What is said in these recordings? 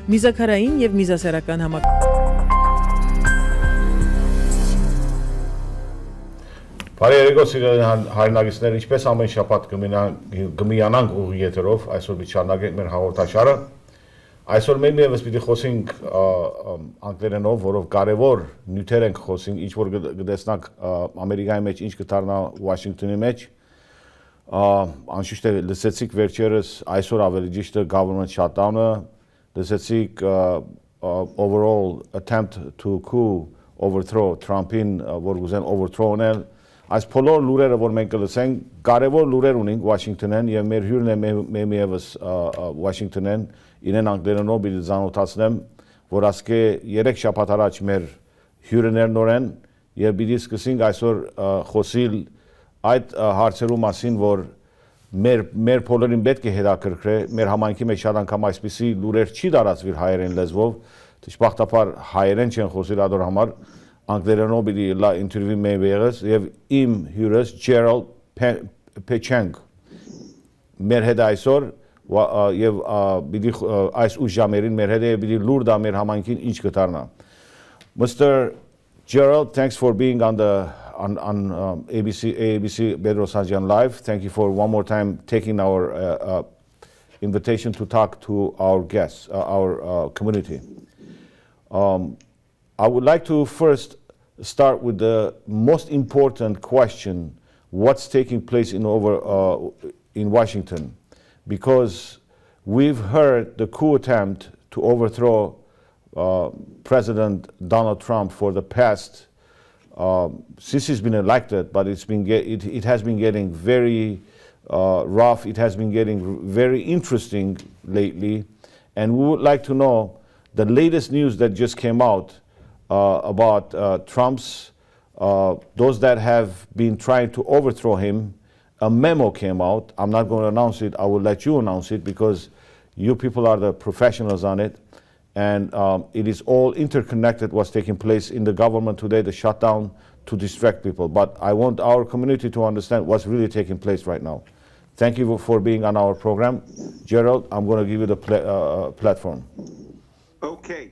Միզաքարային եւ միզասերական Բարի երեկո սիրելի հայրենակիցներ, ինչպես ամեն շաբաթ կմիանանք ուղիղ եթերով, այսօր միջանագենք մեր հաղորդաշարը։ Այսօր մենք եւս պիտի խոսենք անգլերենով, որով կարևոր նյութեր ենք խոսենք, ինչ որ կտեսնանք Ամերիկայի մեջ, ինչ կդառնա Վաշինգտոնի մեջ։ Անշուշտ լսեցիք վերջերս այսօր ավելի ճիշտ government shutdown-ը, լսեցիք overall attempt to coup overthrow Trump-in, որ ուզեն overthrow-նել։ Այս բոլոր լուրերը, որ մենք կլսենք, կարևոր լուրեր ունենք Վաշինգտոնեն եւ մեր հյուրն է մեմիևս Վաշինգտոնեն, իրեն անգլերենով պիտի ծանոթացնեմ, որ ասկե 3 շաբաթ առաջ մեր հյուրն էր նորեն եւ պիտի սկսենք այսօր խոսիլ այդ հարցերու մասին, որ մեր բոլորին պետք է հետաքրքրե, մեր համայնքի մեջ շատ անգամ այսպիսի լուրեր չի տարածվիր հայերեն լեզվով, դժբախտաբար հայերեն չեն խոսիլ ադոր համար անգլերենով պիտի լա ինտերվյու մեր եղես եւ իմ հյուրս Gerald Pechenuk մեր հետ այսօր եւ պիտի այս ուժ ժամերին մեր հետ է պիտի լուր դա մեր համայնքին ինչ կդառնա Mr. Gerald, thanks for being on A.A.C. Bedros Hajian Live. Thank you for one more time taking our invitation to talk to our guests, our community. I would like to first start with the most important question: what's taking place in Washington? Because we've heard the coup attempt to overthrow President Donald Trump for the past since he's been elected, but it has been getting very rough. It has been getting very interesting lately, and we would like to know the latest news that just came out about Trump's, those that have been trying to overthrow him. A memo came out. I'm not going to announce it. I will let you announce it because you people are the professionals on it. And it is all interconnected what's taking place in the government today, the shutdown to distract people. But I want our community to understand what's really taking place right now. Thank you for being on our program. Gerald, I'm going to give you the platform. Okay.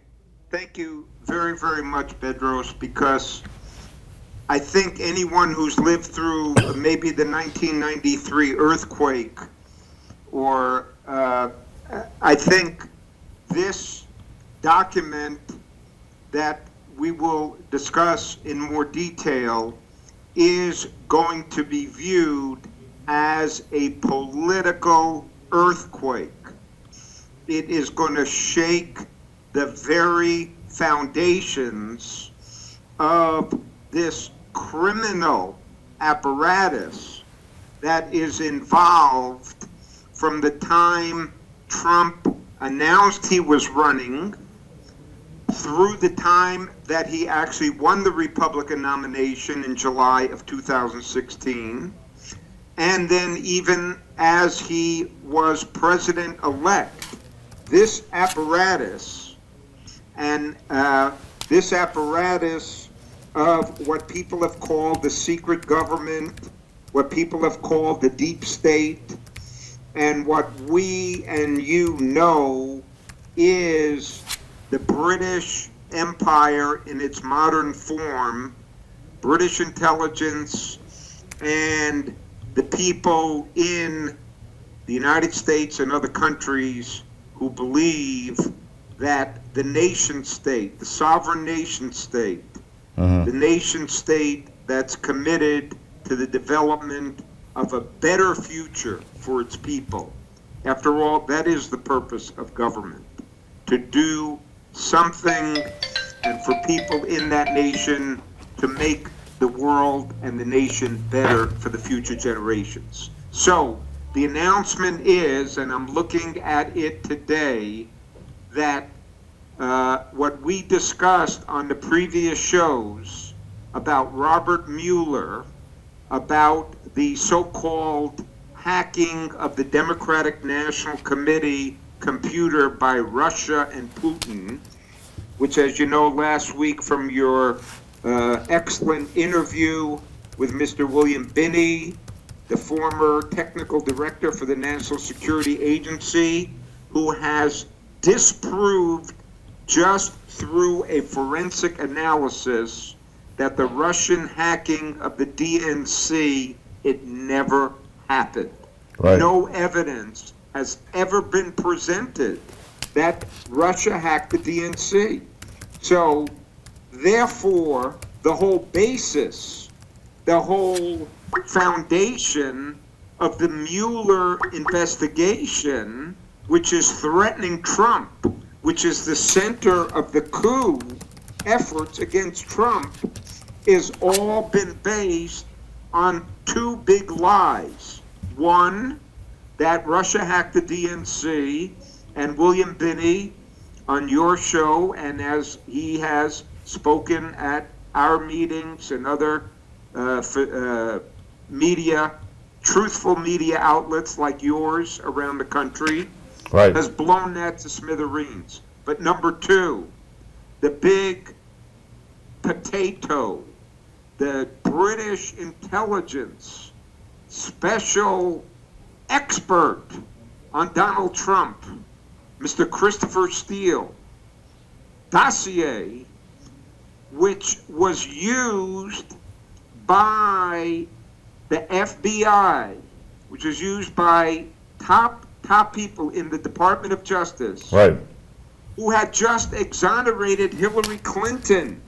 Thank you very, very much, Bedros, because I think anyone who's lived through maybe the 1993 earthquake, or I think this document that we will discuss in more detail is going to be viewed as a political earthquake. It is going to shake the very foundations of this criminal apparatus that is involved from the time Trump announced he was running through the time that he actually won the Republican nomination in July of 2016, and then even as he was president-elect. This apparatus, and this apparatus of what people have called the secret government, what people have called the deep state, and what we and you know is the British Empire in its modern form, British intelligence, and the people in the United States and other countries who believe that the nation state, the sovereign nation state, the nation state that's committed to the development of a better future for its people. After all, that is the purpose of government, to do something and for people in that nation to make the world and the nation better for the future generations. So the announcement is, and I'm looking at it today, that what we discussed on the previous shows about Robert Mueller, about the so-called hacking of the Democratic National Committee computer by Russia and Putin, which, as you know, last week from your excellent interview with Mr. William Binney, the former technical director for the National Security Agency, who has disproved just through a forensic analysis that the Russian hacking of the DNC, it never happened. Right. No evidence has ever been presented that Russia hacked the DNC. So, therefore, the whole basis, the whole foundation of the Mueller investigation, which is threatening Trump, which is the center of the coup efforts against Trump, is all been based on two big lies. One, that Russia hacked the DNC, and William Binney on your show, and as he has spoken at our meetings and other media, truthful media outlets like yours around the country, Right. has blown that to smithereens. But number two, the big potato, the British intelligence special expert on Donald Trump, Mr. Christopher Steele, dossier, which was used by the FBI, which was used by top people in the Department of Justice, Right. who had just exonerated Hillary Clinton.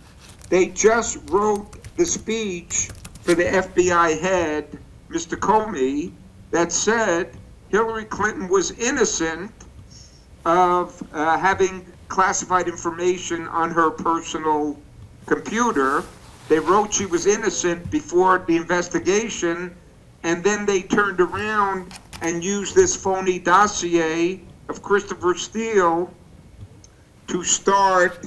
They just wrote the speech for the FBI head, Mr. Comey, that said Hillary Clinton was innocent of having classified information on her personal computer. They wrote she was innocent before the investigation, and then they turned around and used this phony dossier of Christopher Steele to start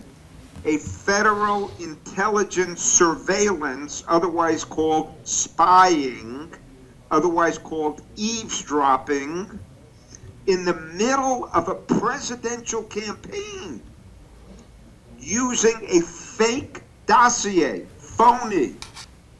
a federal intelligence surveillance, otherwise called spying, otherwise called eavesdropping, in the middle of a presidential campaign, using a fake dossier, phony,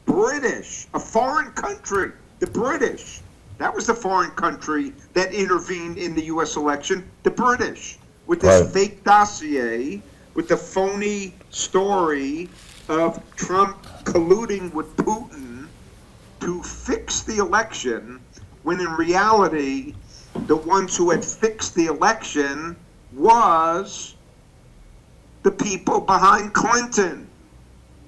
British, a foreign country, the British. That was the foreign country that intervened in the U.S. election, the British, with this Right. fake dossier, with the phony story of Trump colluding with Putin to fix the election, when in reality, the ones who had fixed the election was the people behind Clinton.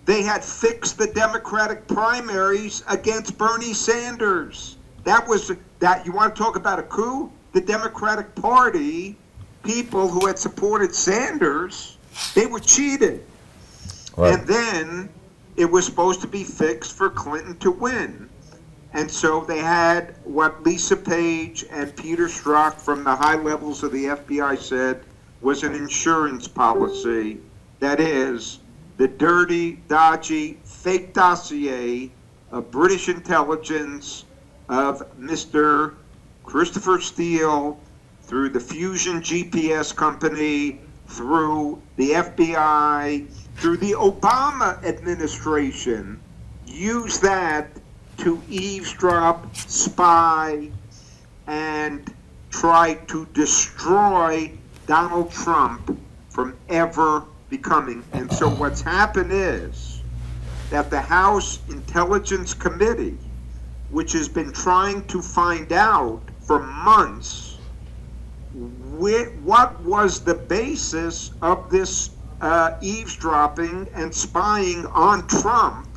They had fixed the Democratic primaries against Bernie Sanders. That was that. You want to talk about a coup? The Democratic Party, people who had supported Sanders, they were cheated. Right. And then it was supposed to be fixed for Clinton to win. And so they had what Lisa Page and Peter Strzok from the high levels of the FBI said was an insurance policy. That is, the dirty, dodgy, fake dossier of British intelligence of Mr. Christopher Steele through the Fusion GPS company, through the FBI, through the Obama administration, use that to eavesdrop, spy, and try to destroy Donald Trump from ever becoming. And so what's happened is that the House Intelligence Committee, which has been trying to find out for months what was the basis of this eavesdropping and spying on Trump,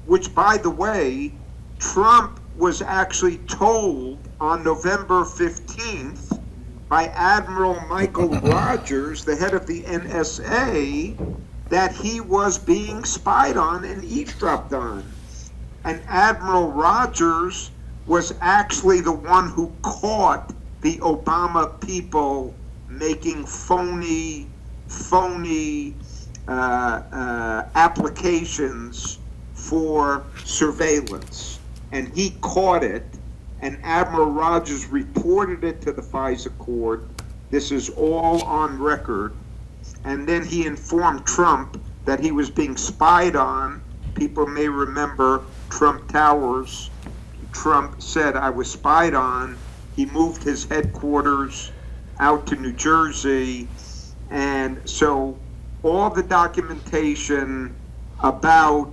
which, by the way, Trump was actually told on November 15th by Admiral Michael Rogers, the head of the NSA, that he was being spied on and eavesdropped on. And Admiral Rogers was actually the one who caught the Obama people making phony applications for surveillance. And he caught it, and Admiral Rogers reported it to the FISA court. This is all on record. And then he informed Trump that he was being spied on. People may remember Trump Towers. Trump said, I was spied on. He moved his headquarters out to New Jersey, And so all the documentation about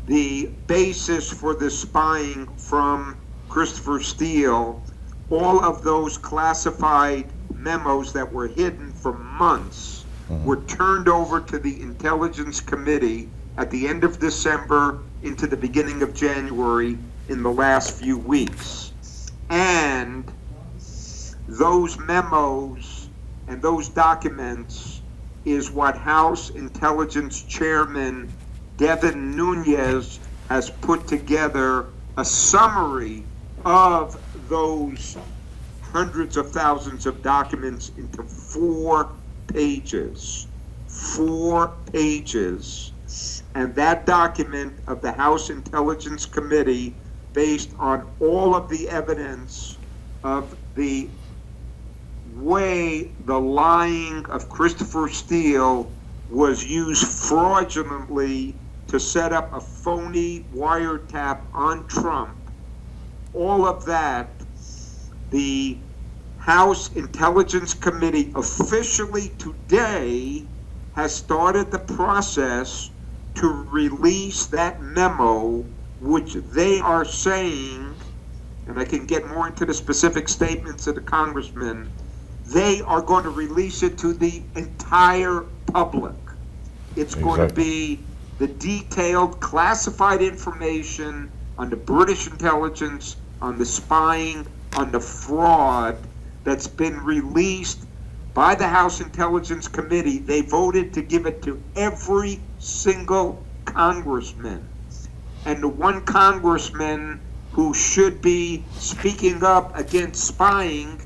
the basis for the spying from Christopher Steele, all of those classified memos that were hidden for months were turned over to the Intelligence Committee at the end of December into the beginning of January in the last few weeks. And those memos and those documents is what House Intelligence Chairman Devin Nunes has put together a summary of those hundreds of thousands of documents into 4 pages. 4 pages. And that document of the House Intelligence Committee, based on all of the evidence of the way the lying of Christopher Steele was used fraudulently to set up a phony wiretap on Trump, all of that, the House Intelligence Committee officially today has started the process to release that memo, which they are saying, and I can get more into the specific statements of the congressman, they are going to release it to the entire public. It's going to be the detailed classified information on the British intelligence, on the spying, on the fraud that's been released by the House Intelligence Committee. They voted to give it to every single congressman. And the one congressman who should be speaking up against spying,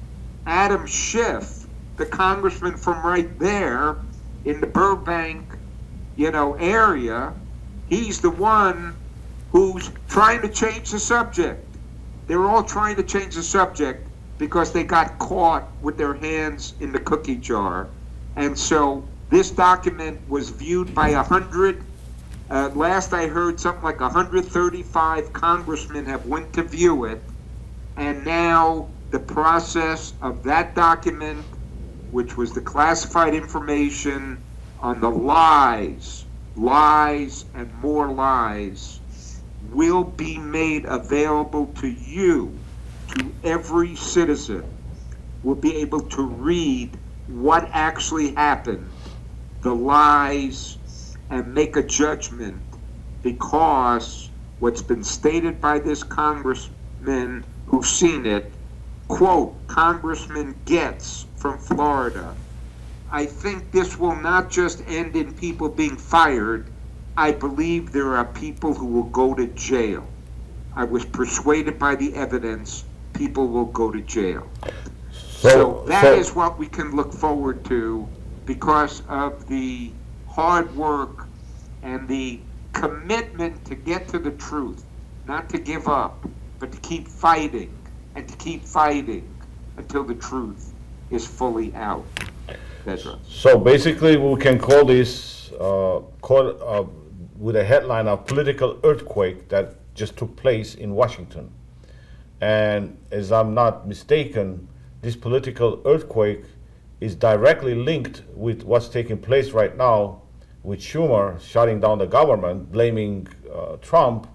Adam Schiff, the congressman from right there in the Burbank, area, he's the one who's trying to change the subject. They're all trying to change the subject because they got caught with their hands in the cookie jar. And so this document was viewed by 100, last I heard something like 135 congressmen have went to view it. And now the process of that document, which was the classified information on the lies and more lies, will be made available to you, to every citizen, will be able to read what actually happened, the lies, and make a judgment, because what's been stated by this congressman who's seen it, quote, Congressman Getz from Florida, I think this will not just end in people being fired. I believe there are people who will go to jail. I was persuaded by the evidence people will go to jail. So that is what we can look forward to because of the hard work and the commitment to get to the truth, not to give up, but to keep fighting and to keep fighting until the truth is fully out. Bedros. So basically we can call this with a headline of political earthquake that just took place in Washington. And as I'm not mistaken, this political earthquake is directly linked with what's taking place right now with Schumer shutting down the government, blaming Trump.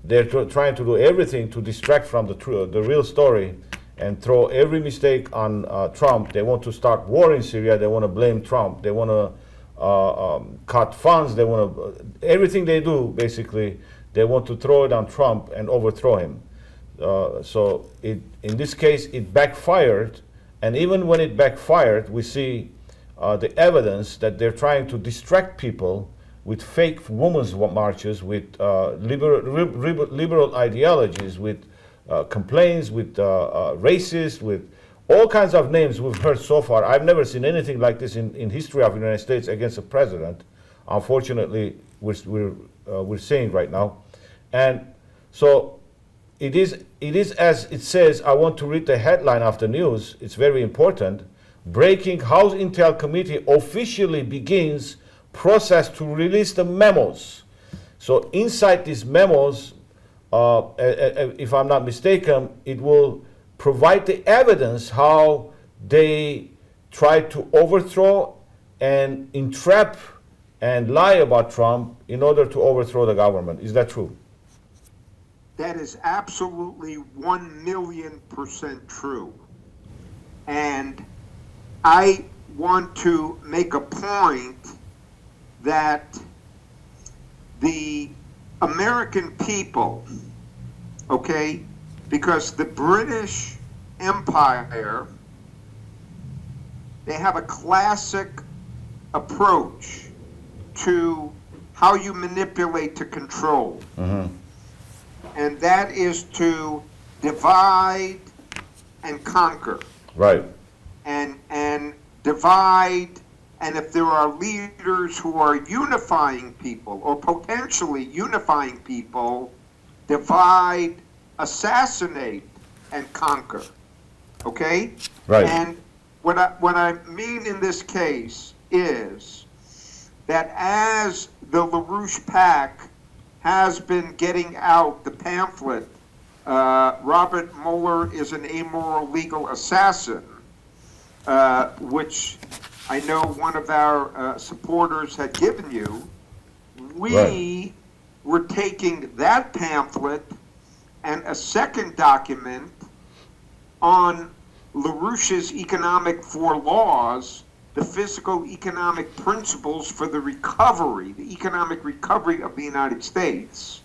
They're trying to do everything to distract from the real story and throw every mistake on Trump. They want to start war in Syria. They want to blame Trump. They want to cut funds. They want to, everything they do, basically, they want to throw it on Trump and overthrow him. So in this case, it backfired. And even when it backfired, we see the evidence that they're trying to distract people with fake women's marches, with liberal ideologies, with complaints, with racists, with all kinds of names we've heard so far. I've never seen anything like this in history of the United States against a president. Unfortunately, we're seeing right now. And so it is as it says. I want to read the headline of the news. It's very important. Breaking: House Intel Committee officially begins process to release the memos. So inside these memos, if I'm not mistaken, it will provide the evidence how they tried to overthrow and entrap and lie about Trump in order to overthrow the government. Is that true? That is absolutely 1,000,000% true. And I want to make a point that the American people, okay, because the British Empire, they have a classic approach to how you manipulate to control. And that is to divide and conquer. Right. And divide, and if there are leaders who are unifying people or potentially unifying people, divide, assassinate, and conquer. Okay? Right. And what I mean in this case is that as the LaRouche PAC has been getting out the pamphlet, Robert Mueller is an amoral legal assassin, which I know one of our supporters had given you. We were taking that pamphlet and a second document on LaRouche's Economic Four Laws, the physical economic principles for the recovery, the economic recovery of the United States,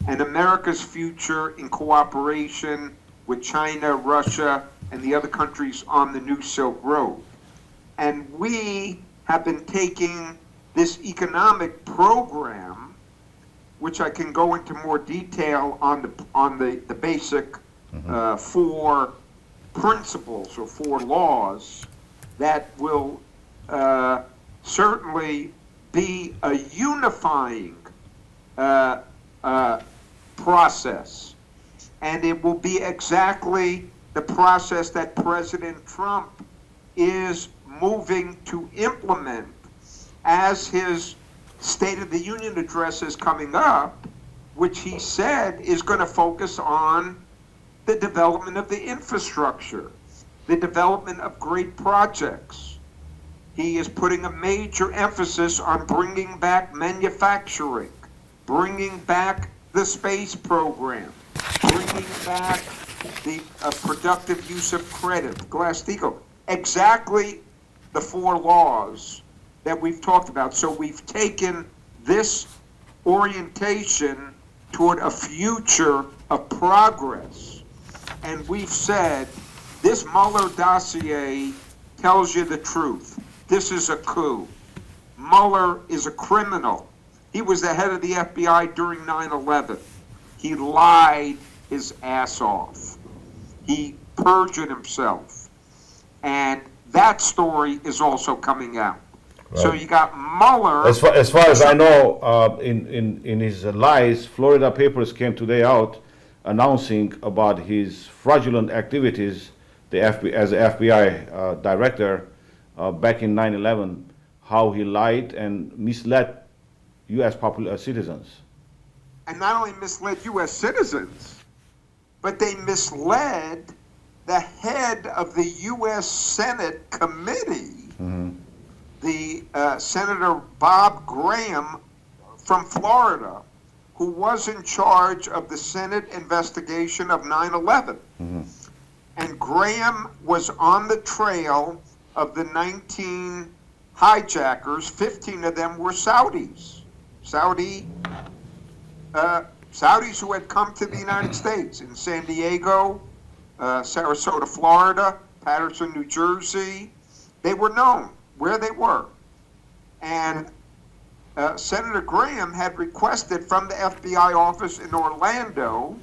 and America's future in cooperation with China, Russia, and the other countries on the New Silk Road. And we have been taking this economic program, which I can go into more detail on the basic four principles or four laws that will certainly be a unifying process. And it will be exactly the process that President Trump is moving to implement as his State of the Union address is coming up, which he said is going to focus on the development of the infrastructure, the development of great projects. He is putting a major emphasis on bringing back manufacturing, bringing back the space program, bringing back the productive use of credit, Glass-Steagall, exactly the four laws that we've talked about. So we've taken this orientation toward a future of progress. And we've said, this Mueller dossier tells you the truth. This is a coup. Mueller is a criminal. He was the head of the FBI during 9/11. He lied his ass off. He perjured himself. And that story is also coming out. Right. So you got Mueller. As far as I know, in his lies, Florida papers came today out announcing about his fraudulent activities as an FBI director back in 9/11, how he lied and misled U.S. citizens. And not only misled U.S. citizens, but they misled the head of the U.S. Senate committee, the Senator Bob Graham from Florida, who was in charge of the Senate investigation of 9/11. And Graham was on the trail of the 19 hijackers. 15 of them were Saudis. Saudis who had come to the United States in San Diego, Sarasota, Florida, Patterson, New Jersey. They were known where they were. And Senator Graham had requested from the FBI office in Orlando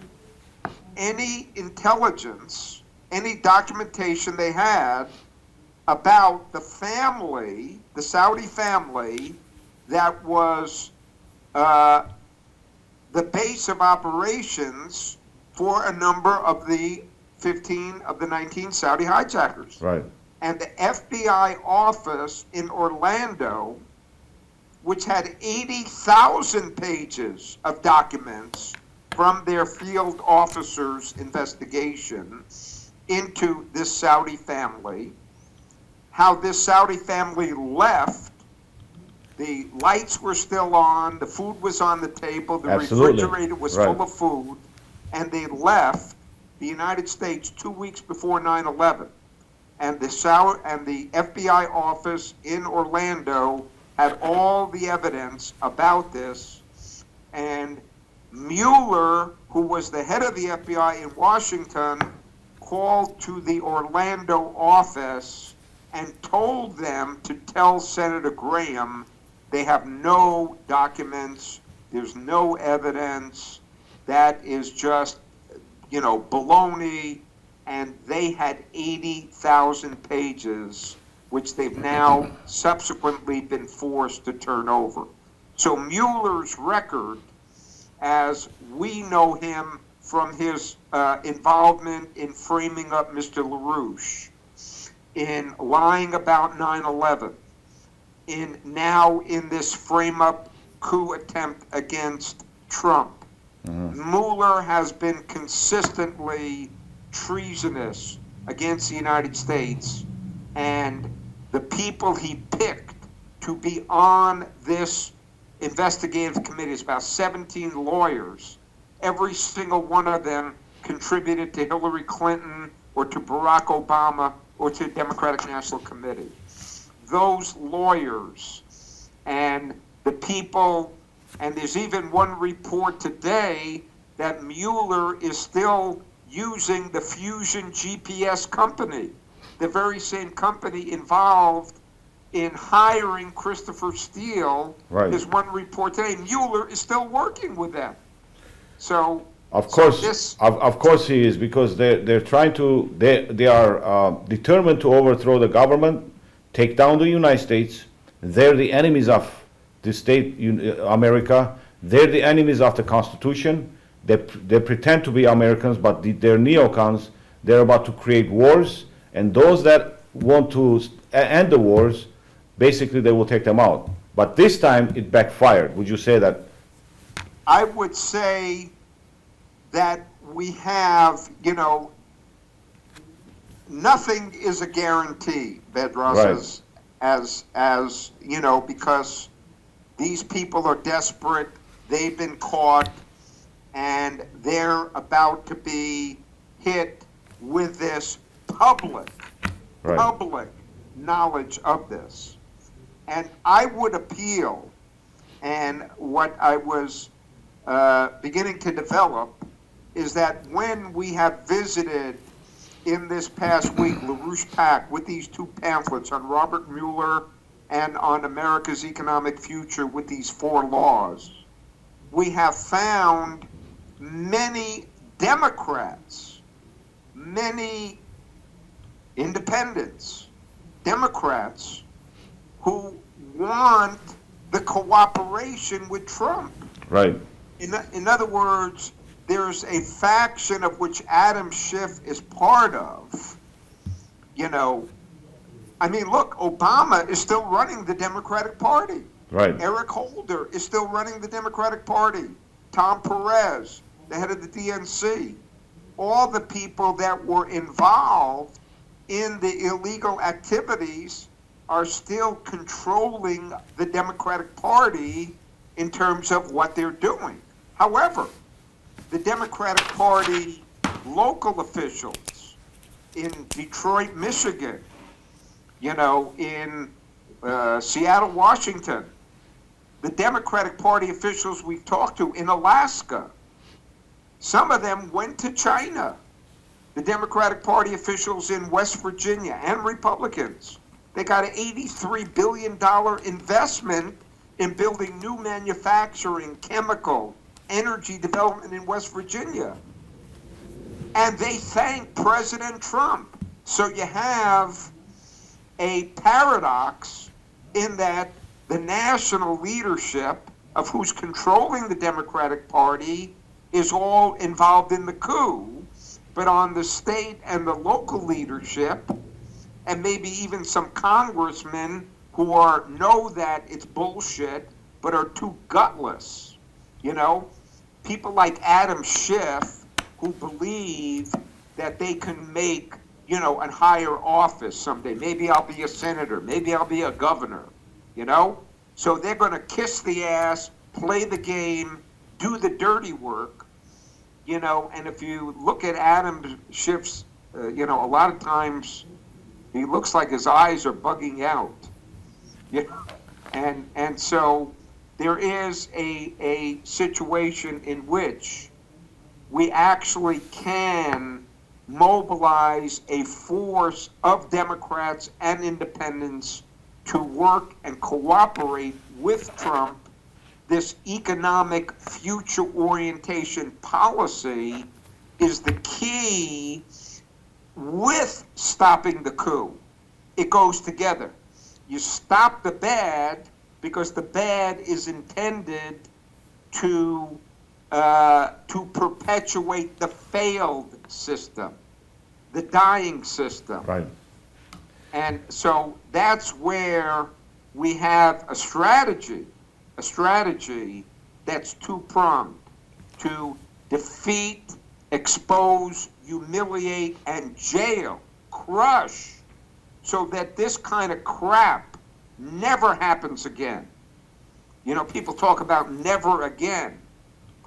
any intelligence, any documentation they had about the family, the Saudi family, that was the base of operations for a number of the 15 of the 19 Saudi hijackers. Right. And the FBI office in Orlando, which had 80,000 pages of documents from their field officers' investigation into this Saudi family, how this Saudi family left the lights were still on, the food was on the table, the Absolutely. refrigerator was Right. full of food, and they left the United States 2 weeks before 9/11. And the FBI office in Orlando had all the evidence about this. And Mueller, who was the head of the FBI in Washington, called to the Orlando office and told them to tell Senator Graham they have no documents, there's no evidence, that is just, baloney, and they had 80,000 pages, which they've now subsequently been forced to turn over. So Mueller's record, as we know him from his involvement in framing up Mr. LaRouche, in lying about 9/11, in this frame-up coup attempt against Trump, Mueller has been consistently treasonous against the United States, and the people he picked to be on this investigative committee is about 17 lawyers. Every single one of them contributed to Hillary Clinton or to Barack Obama or to the Democratic National Committee. Those lawyers and the people, and there's even one report today that Mueller is still using the Fusion GPS company, the very same company involved in hiring Christopher Steele. Right. There's one report today. Mueller is still working with them. So Of course, this, of course he is, because they're trying to, they are determined to overthrow the government, take down the United States. They're the enemies of the state, America. They're the enemies of the Constitution. They pretend to be Americans, but they're neocons. They're about to create wars, and those that want to end the wars, basically they will take them out. But this time it backfired. Would you say that? I would say that we have, nothing is a guarantee, Bedros, Right. as because these people are desperate, they've been caught, and they're about to be hit with this public knowledge of this. And I would appeal, and what I was beginning to develop is that when we have visited in this past week LaRouche PAC with these two pamphlets on Robert Mueller and on America's economic future with these 4 laws, we have found many Democrats, many independents, Democrats who want the cooperation with Trump. Right. In other words, there's a faction of which Adam Schiff is part of. Look, Obama is still running the Democratic Party. Right. Eric Holder is still running the Democratic Party. Tom Perez, the head of the DNC. All the people that were involved in the illegal activities are still controlling the Democratic Party in terms of what they're doing. However, the Democratic Party local officials in Detroit, Michigan, in Seattle, Washington, the Democratic Party officials we've talked to in Alaska, some of them went to China. The Democratic Party officials in West Virginia and Republicans, they got an $83 billion investment in building new manufacturing, chemical, energy development in West Virginia. And they thank President Trump. So you have a paradox in that the national leadership of who's controlling the Democratic Party is all involved in the coup, but on the state and the local leadership, and maybe even some congressmen who know that it's bullshit, but are too gutless. People like Adam Schiff, who believe that they can make, a higher office someday. Maybe I'll be a senator. Maybe I'll be a governor. So they're going to kiss the ass, play the game, do the dirty work, and if you look at Adam Schiff's, a lot of times he looks like his eyes are bugging out. And so there is a situation in which we actually can mobilize a force of Democrats and independents to work and cooperate with Trump. This economic future orientation policy is the key with stopping the coup. It goes together. You stop the bad because the bad is intended to perpetuate the failed system, the dying system. Right. And so that's where we have a strategy that's two-pronged: to defeat, expose, humiliate, and jail, crush, so that this kind of crap never happens again. People talk about never again,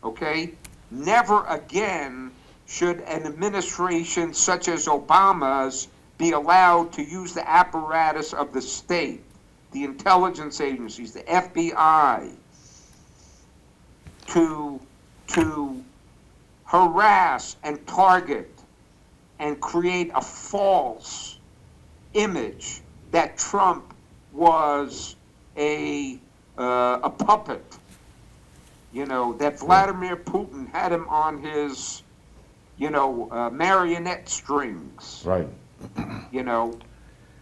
okay? Never again should an administration such as Obama's be allowed to use the apparatus of the state, the intelligence agencies, the FBI, to harass and target and create a false image that Trump was a puppet, that Vladimir Putin had him on his, marionette strings. Right.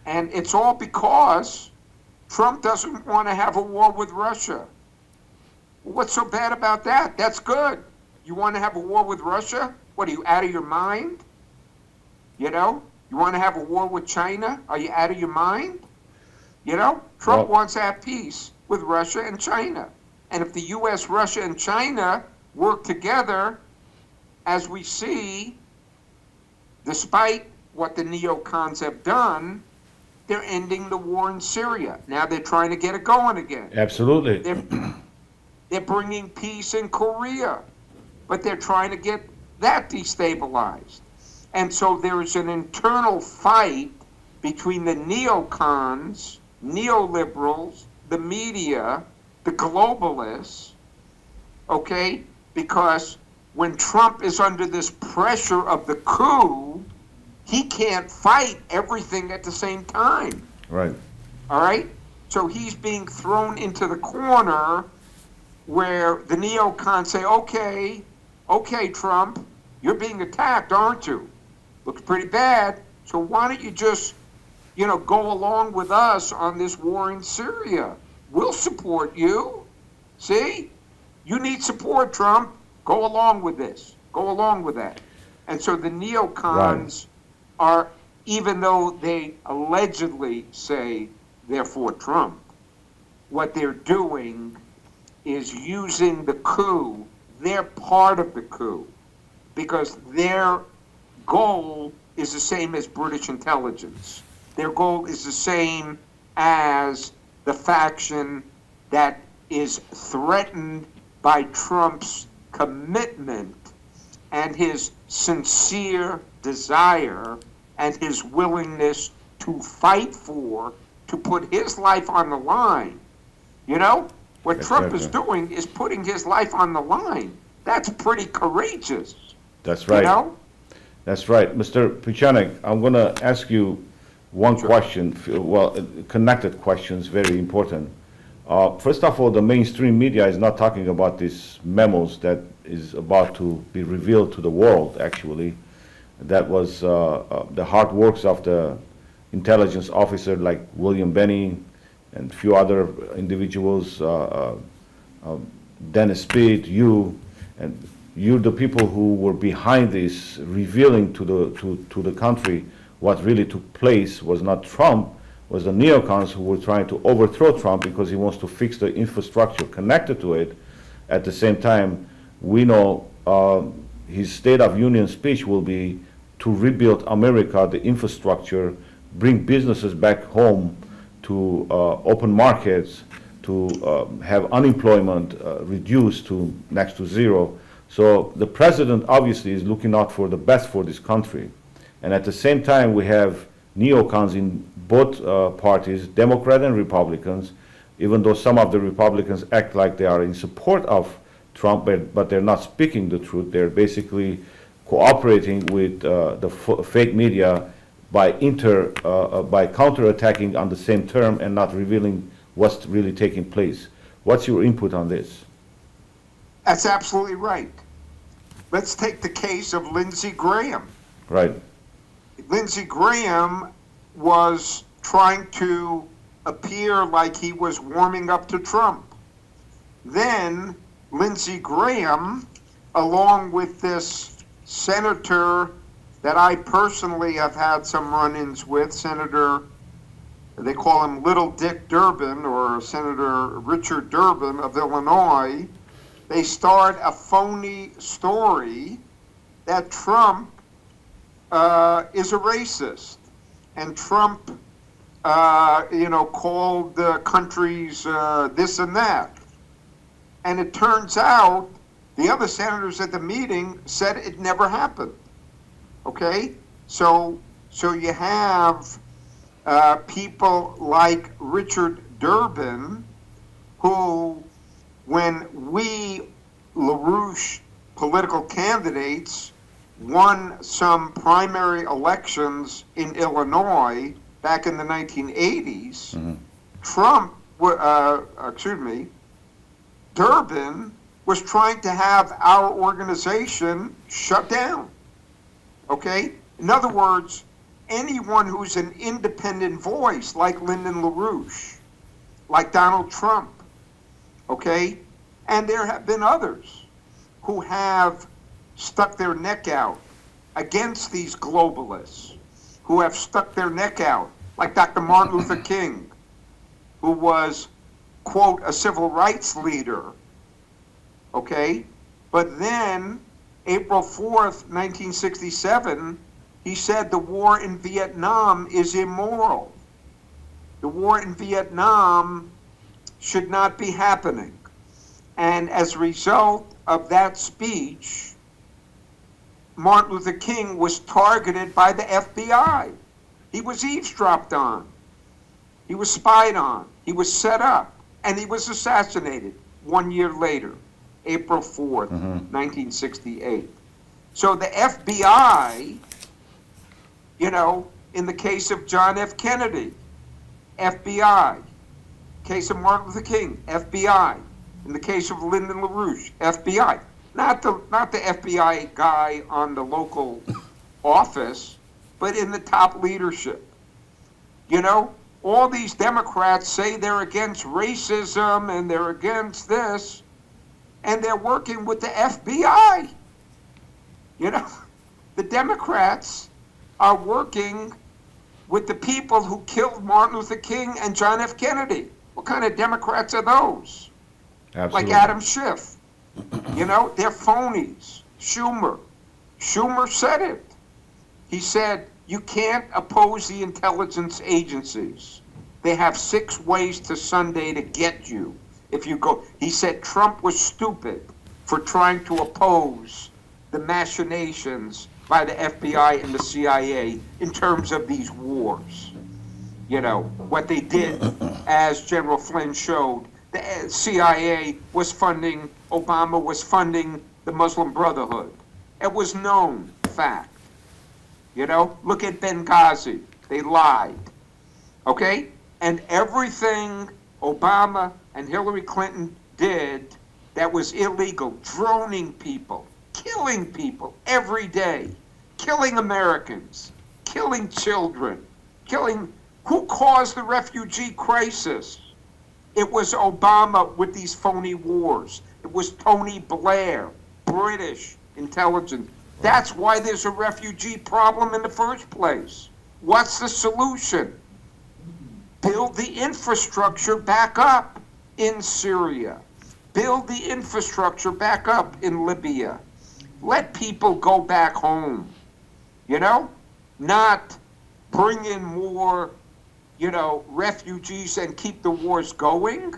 And it's all because Trump doesn't want to have a war with Russia. What's so bad about that? That's good. You want to have a war with Russia? What, are you out of your mind? You want to have a war with China? Are you out of your mind? Trump wants to have peace with Russia and China. And if the U.S., Russia, and China work together, as we see, despite what the neocons have done, they're ending the war in Syria. Now they're trying to get it going again. Absolutely. They're bringing peace in Korea, but they're trying to get that destabilized. And so there is an internal fight between the neocons, neoliberals, the media, the globalists, okay? Because when Trump is under this pressure of the coup, he can't fight everything at the same time. Right. All right? So he's being thrown into the corner where the neocons say, okay, Trump, you're being attacked, aren't you? Looks pretty bad. So why don't you just, go along with us on this war in Syria? We'll support you. See? You need support, Trump. Go along with this. Go along with that. And so the neocons are, even though they allegedly say they're for Trump, what they're doing is using the coup. They're part of the coup because their goal is the same as British intelligence. Their goal is the same as the faction that is threatened by Trump's commitment and his sincere desire and his willingness to fight to put his life on the line. What Trump is doing is putting his life on the line. That's pretty courageous. That's right. That's right. Mr. Pechenuk, I'm going to ask you one question, connected questions, very important. First of all, the mainstream media is not talking about these memos that is about to be revealed to the world, actually. That was the hard works of the intelligence officer like William Benny and a few other individuals, Dennis Speed, you're the people who were behind this, revealing to the country what really took place was not Trump, was the neocons who were trying to overthrow Trump because he wants to fix the infrastructure connected to it. At the same time, we know his State of Union speech will be to rebuild America, the infrastructure, bring businesses back home to open markets, to have unemployment reduced to next to zero. So the president obviously is looking out for the best for this country. And at the same time, we have neocons in both parties, Democrat and Republicans, even though some of the Republicans act like they are in support of Trump, but they're not speaking the truth. They're basically cooperating with the fake media by counterattacking on the same term and not revealing what's really taking place. What's your input on this? That's absolutely right. Let's take the case of Lindsey Graham. Right. Lindsey Graham was trying to appear like he was warming up to Trump. Then Lindsey Graham, along with this senator that I personally have had some run-ins with, Senator, they call him Little Dick Durbin, or Senator Richard Durbin of Illinois, they start a phony story that Trump is a racist, and Trump, called the countries this and that. And it turns out the other senators at the meeting said it never happened. Okay, so you have people like Richard Durbin, who, when we LaRouche political candidates won some primary elections in Illinois back in the 1980s, Durbin was trying to have our organization shut down. Okay? In other words, anyone who's an independent voice, like Lyndon LaRouche, like Donald Trump, okay? And there have been others who have stuck their neck out against these globalists, who have stuck their neck out, like Dr. Martin Luther King, who was, quote, a civil rights leader, okay? But then, April 4th, 1967, he said the war in Vietnam is immoral. The war in Vietnam should not be happening. And as a result of that speech, Martin Luther King was targeted by the FBI. He was eavesdropped on. He was spied on. He was set up. And he was assassinated 1 year later, April 4th, 1968. So the FBI, in the case of John F. Kennedy, FBI. Case of Martin Luther King, FBI. In the case of Lyndon LaRouche, FBI. Not the FBI guy on the local office, but in the top leadership. All these Democrats say they're against racism and they're against this, and they're working with the FBI. The Democrats are working with the people who killed Martin Luther King and John F. Kennedy. What kind of Democrats are those? Absolutely. Like Adam Schiff. They're phonies. Schumer said it. He said, you can't oppose the intelligence agencies. They have 6 ways to Sunday to get you. If you go, he said Trump was stupid for trying to oppose the machinations by the FBI and the CIA in terms of these wars. What they did, as General Flynn showed, the CIA was funding, Obama was funding the Muslim Brotherhood. It was known fact. Look at Benghazi. They lied. Okay? And everything Obama and Hillary Clinton did that was illegal, droning people, killing people every day, killing Americans, killing children, who caused the refugee crisis? It was Obama with these phony wars. It was Tony Blair, British intelligence. That's why there's a refugee problem in the first place. What's the solution? Build the infrastructure back up in Syria. Build the infrastructure back up in Libya. Let people go back home. Not bring in more, refugees and keep the wars going.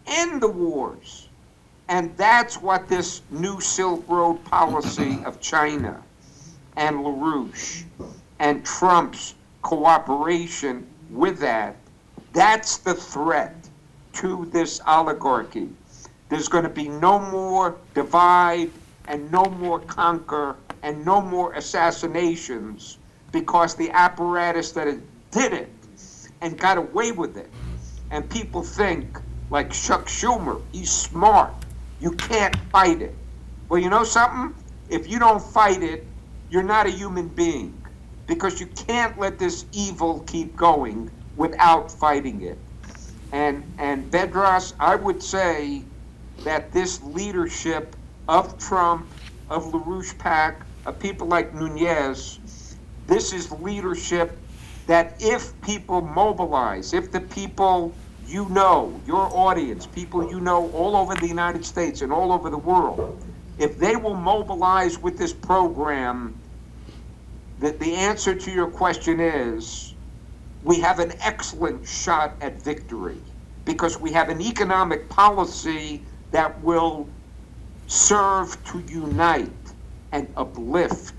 end the wars. And that's what this new Silk Road policy of China and LaRouche and Trump's cooperation with that's the threat to this oligarchy. There's going to be no more divide and no more conquer and no more assassinations, because the apparatus that did it and got away with it, and people think, like Chuck Schumer, he's smart, you can't fight it. Well, you know something? If you don't fight it, you're not a human being, because you can't let this evil keep going without fighting it. And Bedros, I would say that this leadership of Trump, of LaRouche PAC, of people like Nunez, this is leadership that if people mobilize, if the people you know, your audience, people you know all over the United States and all over the world, if they will mobilize with this program, that the answer to your question is, we have an excellent shot at victory, because we have an economic policy that will serve to unite and uplift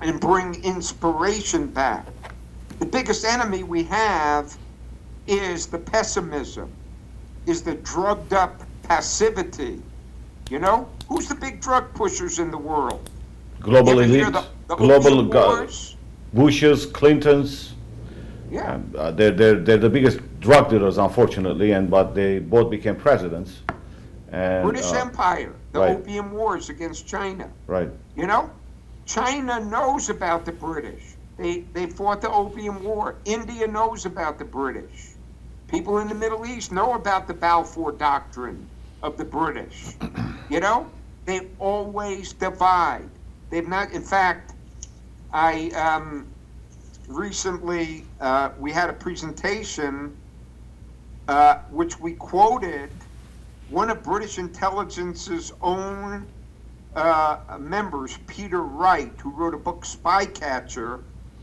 and bring inspiration back. The biggest enemy we have is the pessimism, is the drugged up passivity. You know, who's the big drug pushers in the world? Global elite, the global wars? Bushes, Clintons. Yeah. They're the biggest drug dealers, unfortunately, but they both became presidents. And, British Empire, the right. opium wars against China. Right. You know, China knows about the British. They fought the Opium War. India knows about the British. People in the Middle East know about the Balfour Doctrine of the British. You know, they always divide. They've not, in fact, I recently, we had a presentation which we quoted one of British intelligence's own members, Peter Wright, who wrote a book, Spycatcher,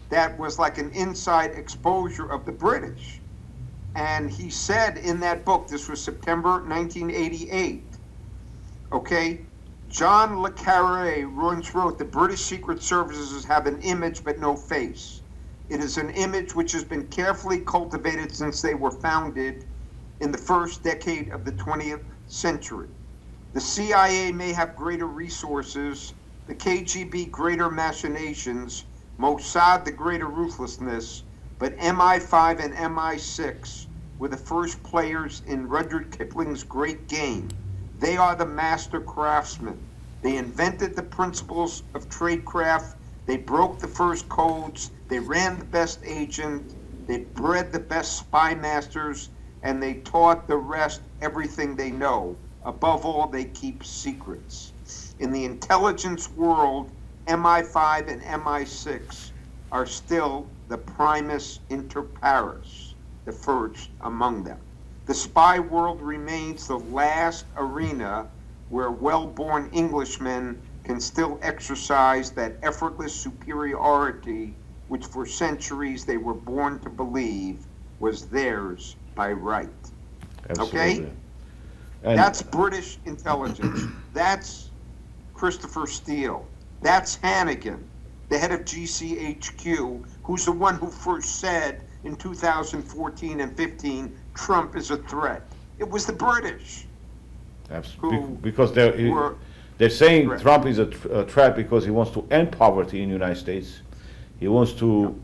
that was like an inside exposure of the British. And he said in that book, this was September 1988, okay, John Le Carre once wrote, the British Secret Services have an image but no face. It is an image which has been carefully cultivated since they were founded in the first decade of the 20th century. The CIA may have greater resources, the KGB greater machinations, Mossad the greater ruthlessness, but MI5 and MI6 were the first players in Rudyard Kipling's great game. They are the master craftsmen. They invented the principles of tradecraft. They broke the first codes. They ran the best agent. They bred the best spy masters, and they taught the rest everything they know. Above all, they keep secrets. In the intelligence world, MI5 and MI6 are still the primus inter pares, the first among them. The spy world remains the last arena where well-born Englishmen can still exercise that effortless superiority which for centuries they were born to believe was theirs by right. Absolutely. Okay? And That's British intelligence. That's Christopher Steele. That's Hannigan, the head of GCHQ, who's the one who first said in 2014 and 15, Trump is a threat. It was the British. Because they're saying Correct. Trump is a threat because he wants to end poverty in the United States. He wants to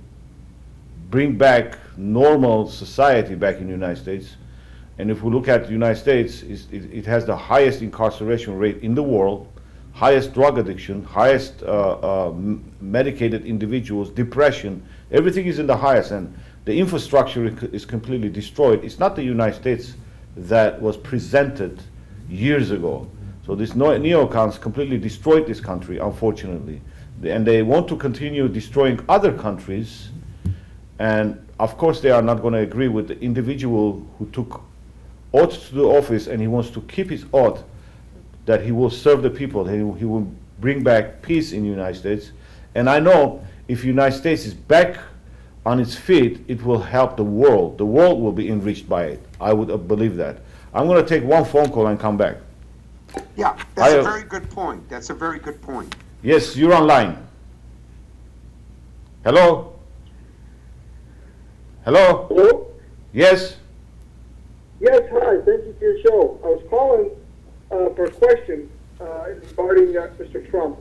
bring back normal society back in the United States. And if we look at the United States, it has the highest incarceration rate in the world, highest drug addiction, highest medicated individuals, depression, everything is in the highest, and the infrastructure is completely destroyed. It's not the United States that was presented years ago. So these neocons completely destroyed this country, unfortunately. And they want to continue destroying other countries, and of course they are not going to agree with the individual who took oath to the office, and he wants to keep his oath that he will serve the people, he will bring back peace in the United States. And I know if the United States is back on its feet, it will help the world. The world will be enriched by it. I would believe that. I'm going to take one phone call and come back. Yeah, that's a very good point. That's a very good point. Yes, you're online. Hello? Hello? Hello? Yes? Yes, hi. Thank you for your show. I was calling for a question regarding Mr. Trump.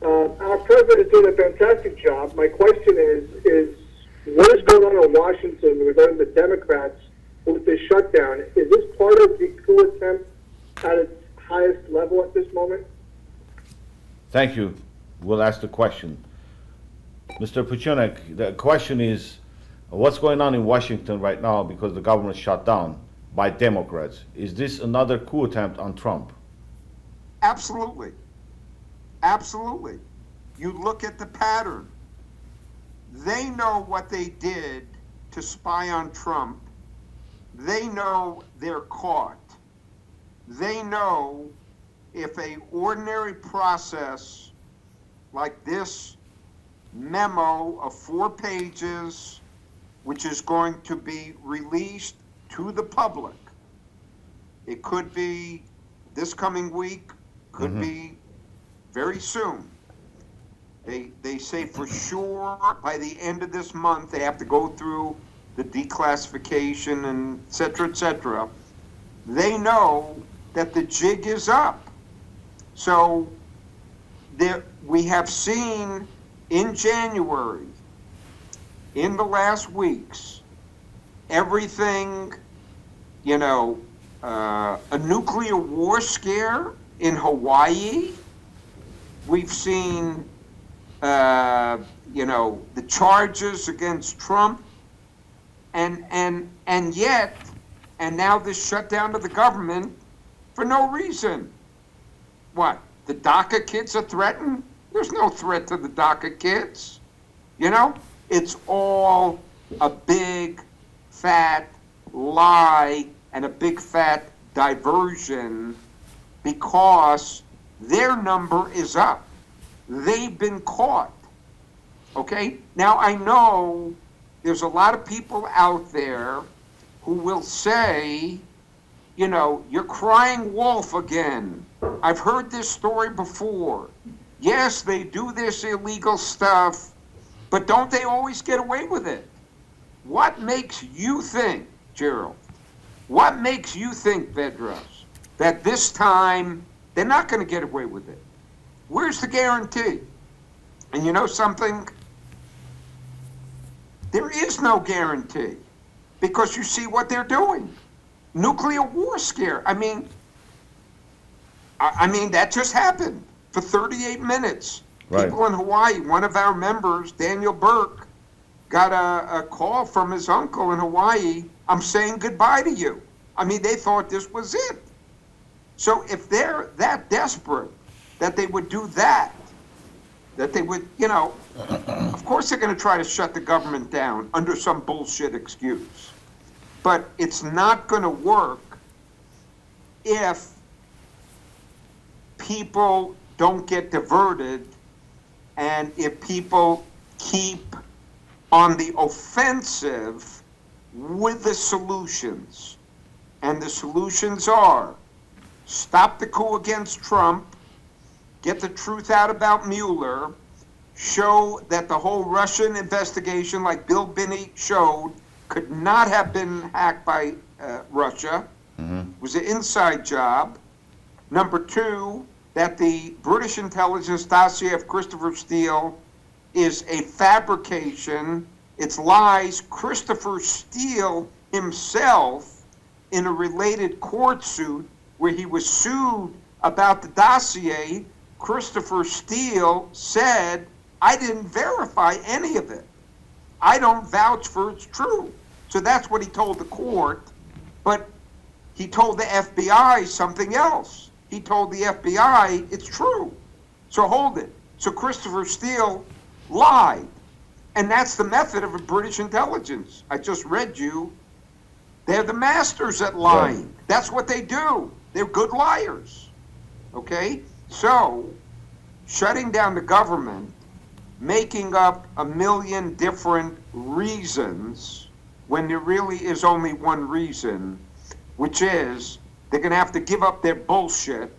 Our president is doing a fantastic job. My question is what is going on in Washington regarding the Democrats with this shutdown? Is this part of the coup attempt at its highest level at this moment? Thank you. We'll ask the question. Mr. Pechenuk, the question is, what's going on in Washington right now because the government shut down by Democrats? Is this another coup attempt on Trump? Absolutely. Absolutely. You look at the pattern. They know what they did to spy on Trump. They know they're caught. They know if a ordinary process like this memo of 4 pages, which is going to be released to the public, it could be this coming week, could be very soon. They say for sure by the end of this month they have to go through the declassification and et cetera, et cetera. They know that the jig is up. So there, we have seen in January, in the last weeks, everything, a nuclear war scare in Hawaii. We've seen, the charges against Trump, and yet, and now this shutdown of the government for no reason. What? The DACA kids are threatened? There's no threat to the DACA kids. It's all a big, fat lie and a big, fat diversion because their number is up. They've been caught. Okay? Now, I know there's a lot of people out there who will say, you're crying wolf again. I've heard this story before. Yes, they do this illegal stuff, but don't they always get away with it? What makes you think, Gerald, what makes you think, Bedros, that this time they're not going to get away with it? Where's the guarantee? And you know something? There is no guarantee because you see what they're doing. Nuclear war scare. I mean, that just happened for 38 minutes. Right. People in Hawaii, one of our members, Daniel Burke, got a call from his uncle in Hawaii. I'm saying goodbye to you. I mean, they thought this was it. So if they're that desperate that they would do that they would, of course they're going to try to shut the government down under some bullshit excuse. But it's not going to work if people don't get diverted and if people keep on the offensive with the solutions. And the solutions are stop the coup against Trump, get the truth out about Mueller, show that the whole Russian investigation, like Bill Binney showed, could not have been hacked by Russia. It was an inside job. Number 2, that the British intelligence dossier of Christopher Steele is a fabrication. It's lies. Christopher Steele himself, in a related court suit where he was sued about the dossier, Christopher Steele said, I didn't verify any of it. I don't vouch for it's true. So that's what he told the court. But he told the FBI something else. He told the FBI it's true. So hold it. So Christopher Steele lied. And that's the method of a British intelligence. I just read you. They're the masters at lying. Right. That's what they do. They're good liars. Okay? So, shutting down the government, making up a million different reasons when there really is only one reason, which is they're going to have to give up their bullshit.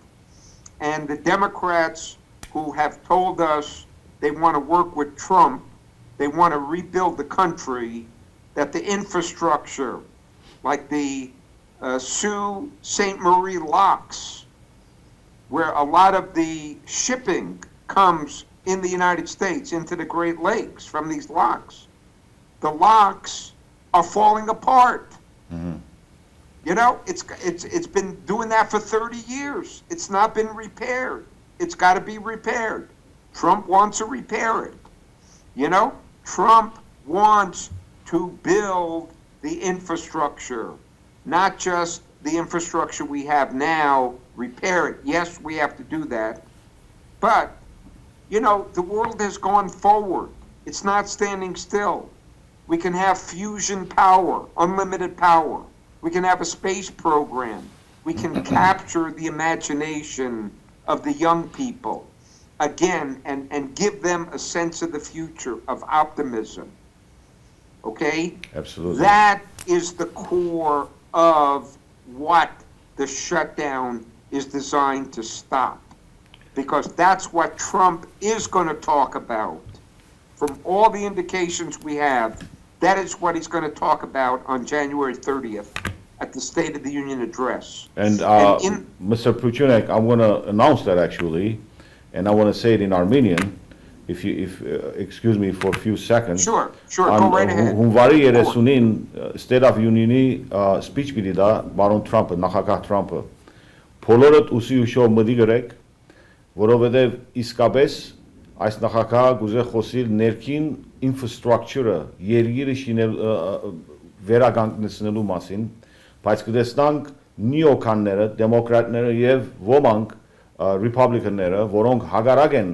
And the Democrats who have told us they want to work with Trump, they want to rebuild the country, that the infrastructure, like the Sault Ste. Marie locks, where a lot of the shipping comes in the United States into the Great Lakes from these locks. The locks are falling apart. Mm-hmm. You know, it's been doing that for 30 years. It's not been repaired. It's got to be repaired. Trump wants to repair it. You know, Trump wants to build the infrastructure, not just the infrastructure we have now, repair it. Yes, we have to do that. But, you know, the world has gone forward. It's not standing still. We can have fusion power, unlimited power. We can have a space program. We can capture the imagination of the young people again and give them a sense of the future, of optimism. Okay? Absolutely. That is the core of what the shutdown is designed to stop. Because that's what Trump is going to talk about. From all the indications we have, that is what he's going to talk about on January 30th at the State of the Union address. And Mr. Pechenuk, I want to announce that actually, and I want to say it in Armenian, if excuse me for a few seconds. Sure, go right ahead. Հունվարի 30-ին State of Union-ի speech պիտի դա բարոն Թրամփը, նախագահ Թրամփը, բոլորդ ուսի ուշով մտի գրեք, որովհետև իսկապես այս նախագահը գուզե խոսիլ ներքին infrastructure-ը երկիրը շինել վերականգնեցնելու մասին, բայց կտեսնանք նիոքանները, դեմոկրատները եւ ոմանք ռիփաբլիկանները, որոնք հագարակ են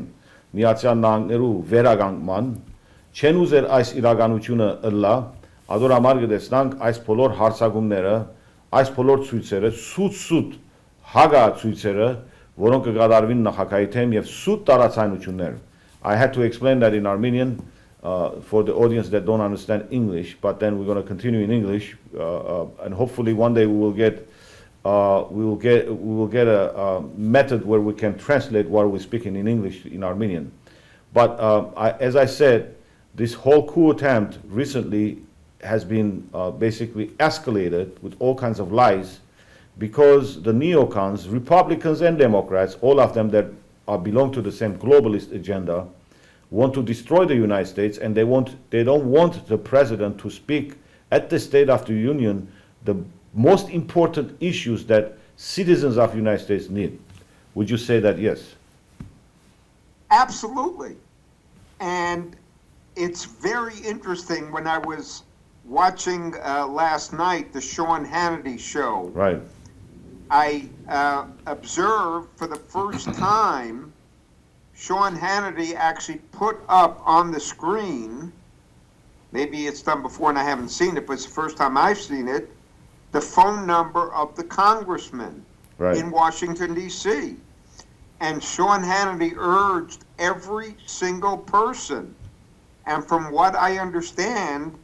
Միացյալ Նահանգներու վերականգնման, չեն ուզել այս իրականությունը ըլլա, ադոր համար կտեսնանք այս բոլոր հարցակումները, այս բոլոր ցույցերը, սուտ հագա ցույցերը, որոնք կկատարվին նախագահի թեմ եւ սուտ տարածայնություններ. I had to explain that in Armenian for the audience that don't understand English, but then we're going to continue in English, and hopefully one day we will get a method where we can translate what we're speaking in English in Armenian. But as I said, this whole coup attempt recently has been basically escalated with all kinds of lies, because the neocons, Republicans and Democrats, all of them that belong to the same globalist agenda, want to destroy the United States, and they don't want the president to speak at the State of the Union the most important issues that citizens of the United States need. Would you say that yes? Absolutely. And it's very interesting. When I was watching last night the Sean Hannity show, right, I observed for the first time Sean Hannity actually put up on the screen, maybe it's done before and I haven't seen it, but it's the first time I've seen it, the phone number of the congressman in Washington, D.C. And Sean Hannity urged every single person, and from what I understand,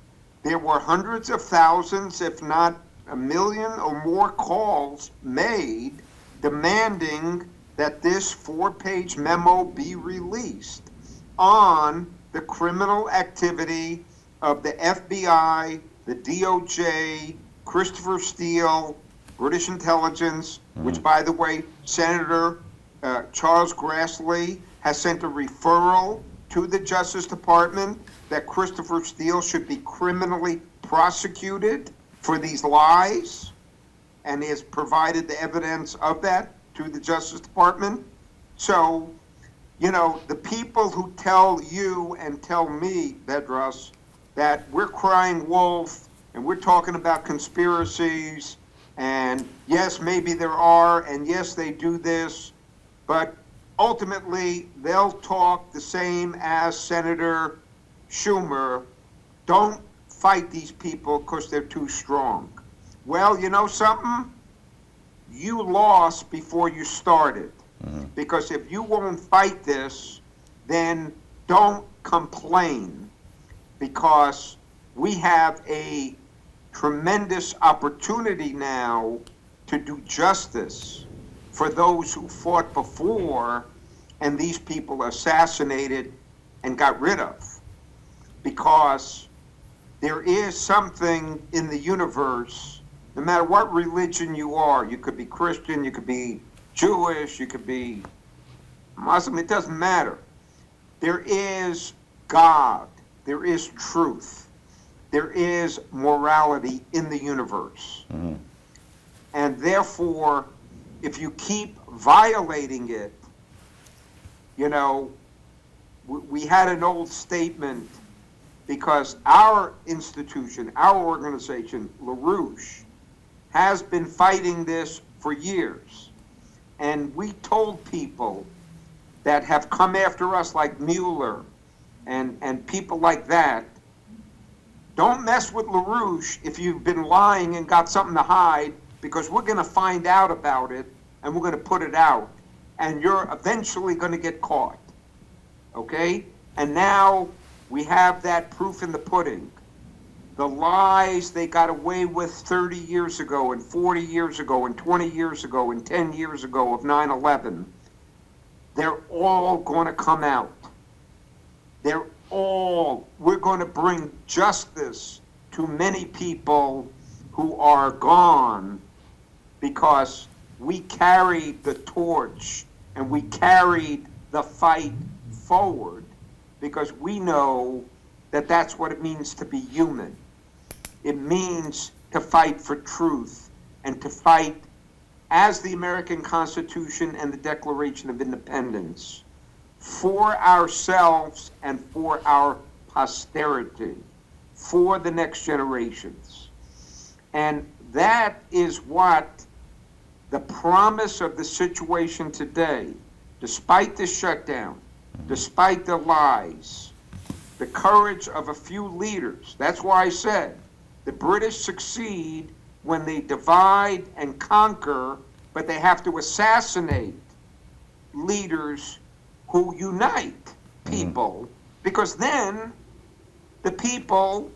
there were hundreds of thousands, if not a million or more calls made demanding that this 4-page memo be released on the criminal activity of the FBI, the DOJ, Christopher Steele, British intelligence, which, by the way, Senator Charles Grassley has sent a referral to the Justice Department that Christopher Steele should be criminally prosecuted for these lies, and he has provided the evidence of that to the Justice Department. So, you know, the people who tell you and tell me, Bedros, that we're crying wolf and we're talking about conspiracies, and yes, maybe there are, and yes, they do this, but ultimately they'll talk the same as Senator Schumer. Don't fight these people because they're too strong. Well, you know something? You lost before you started. Because if you won't fight this, then don't complain, because we have a tremendous opportunity now to do justice for those who fought before and these people assassinated and got rid of. Because there is something in the universe, no matter what religion you are, you could be Christian, you could be Jewish, you could be Muslim, it doesn't matter. There is God, there is truth, there is morality in the universe. Mm-hmm. And therefore, if you keep violating it, you know, we had an old statement, because our institution, our organization, LaRouche, has been fighting this for years. And we told people that have come after us, like Mueller and people like that, don't mess with LaRouche if you've been lying and got something to hide, because we're going to find out about it and we're going to put it out, and you're eventually going to get caught. Okay? And now we have that proof in the pudding. The lies they got away with 30 years ago and 40 years ago and 20 years ago and 10 years ago of 9/11, they're all going to come out. We're going to bring justice to many people who are gone, because we carried the torch and we carried the fight forward, because we know that that's what it means to be human. It means to fight for truth and to fight, as the American Constitution and the Declaration of Independence, for ourselves and for our posterity, for the next generations. And that is what the promise of the situation today, despite the shutdown, despite the lies, the courage of a few leaders. That's why I said the British succeed when they divide and conquer, but they have to assassinate leaders who unite people, because then the people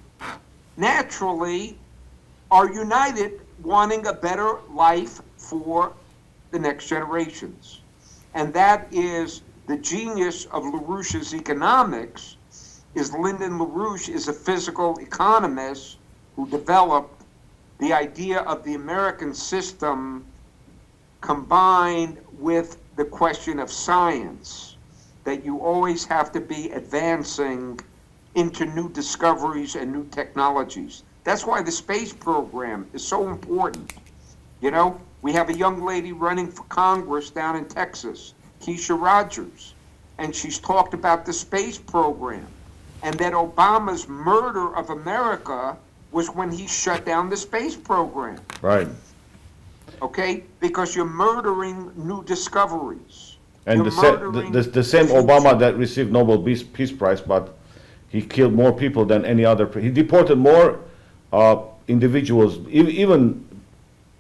naturally are united, wanting a better life for the next generations. And that is the genius of LaRouche's economics. Is Lyndon LaRouche is a physical economist who developed the idea of the American system combined with the question of science, that you always have to be advancing into new discoveries and new technologies. That's why the space program is so important. You know, we have a young lady running for Congress down in Texas, Keisha Rogers, and she's talked about the space program, and that Obama's murder of America was when he shut down the space program. Right. Okay? Because you're murdering new discoveries. And You're murdering the same future. Obama that received Nobel Peace Prize, but he killed more people than any other. He deported more individuals, even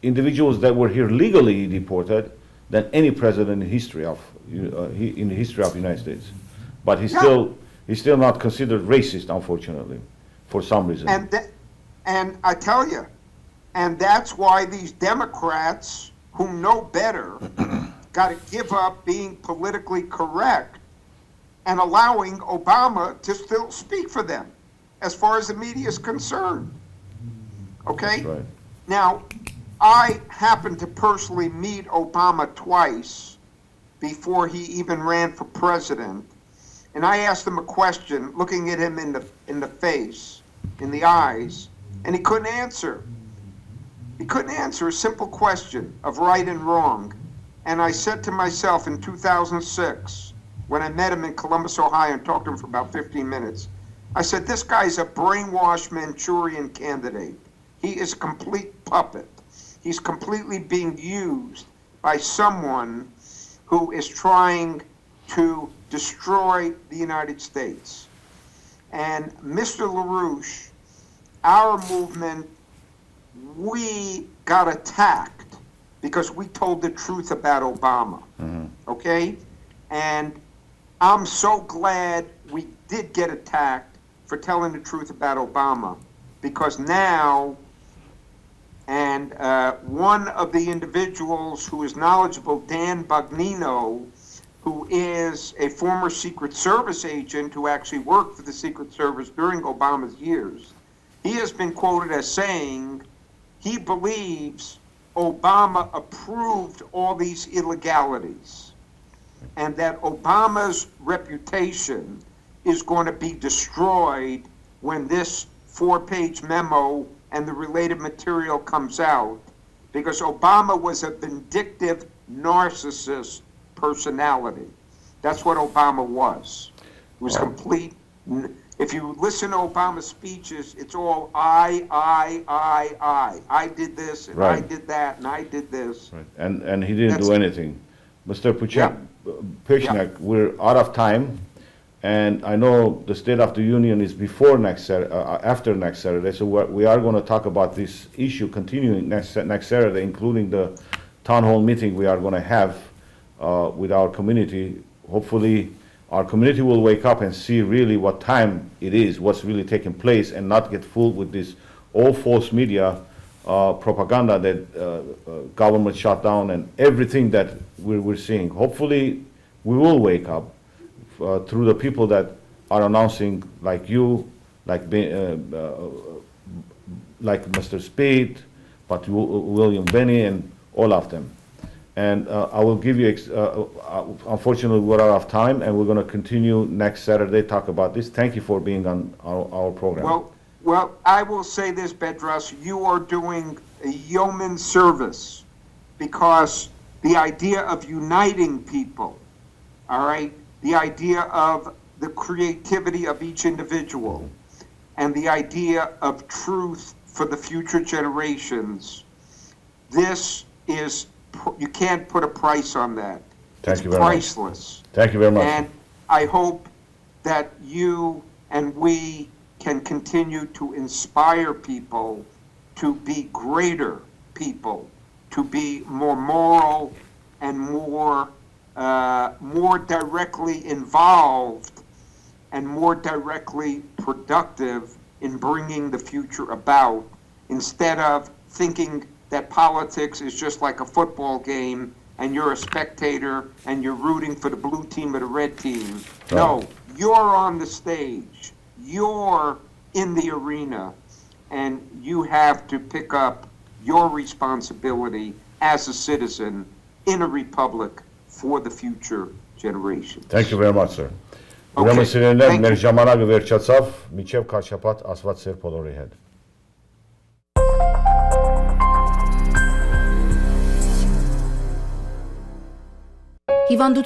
individuals that were here legally, he deported, than any president in history of in the history of the United States. But he's still not considered racist, unfortunately, for some reason. And I tell you, and that's why these Democrats who know better got to give up being politically correct and allowing Obama to still speak for them as far as the media is concerned. Okay? That's right. Now, I happened to personally meet Obama twice before he even ran for president, and I asked him a question, looking at him in the face, in the eyes, and he couldn't answer. He couldn't answer a simple question of right and wrong. And I said to myself in 2006, when I met him in Columbus, Ohio, and talked to him for about 15 minutes, I said, this guy's a brainwashed Manchurian candidate. He is a complete puppet. He's completely being used by someone who is trying to destroy the United States. And Mr. LaRouche, our movement, we got attacked because we told the truth about Obama, okay? And I'm so glad we did get attacked for telling the truth about Obama, because now And one of the individuals who is knowledgeable, Dan Bagnino, who is a former Secret Service agent who actually worked for the Secret Service during Obama's years, he has been quoted as saying he believes Obama approved all these illegalities and that Obama's reputation is going to be destroyed when this 4-page memo and the related material comes out, because Obama was a vindictive narcissist personality. That's what Obama was. It was complete. If you listen to Obama's speeches, it's all I did this, and I did that, and I did this. Right. And he didn't do anything. Mr. Pechenuk, we're out of time. And I know the State of the Union is before after next Saturday, so we are going to talk about this issue continuing next Saturday, including the town hall meeting we are going to have with our community. Hopefully, our community will wake up and see really what time it is, what's really taking place, and not get fooled with this all false media propaganda that government shut down and everything that we're seeing. Hopefully, we will wake up. Through the people that are announcing, like you, like Mr. Speed, but William Benny, and all of them. And I will give you, unfortunately, we're out of time, and we're going to continue next Saturday, talk about this. Thank you for being on our program. Well, I will say this, Bedros, you are doing a yeoman service, because the idea of uniting people, all right, the idea of the creativity of each individual, and the idea of truth for the future generations, this is, you can't put a price on that. Thank you very much. It's priceless. Thank you very much. And I hope that you and we can continue to inspire people to be greater people, to be more moral and more directly involved and more directly productive in bringing the future about, instead of thinking that politics is just like a football game and you're a spectator and you're rooting for the blue team or the red team. No, you're on the stage, you're in the arena, and you have to pick up your responsibility as a citizen in a republic for the future generations. Thank you very much, sir. Ուրեմն սիրելիներ, մեր ժամանակը վերջացավ, մինչև քաչապատ ասված սեր բոլորի հետ։ Հիվանդություն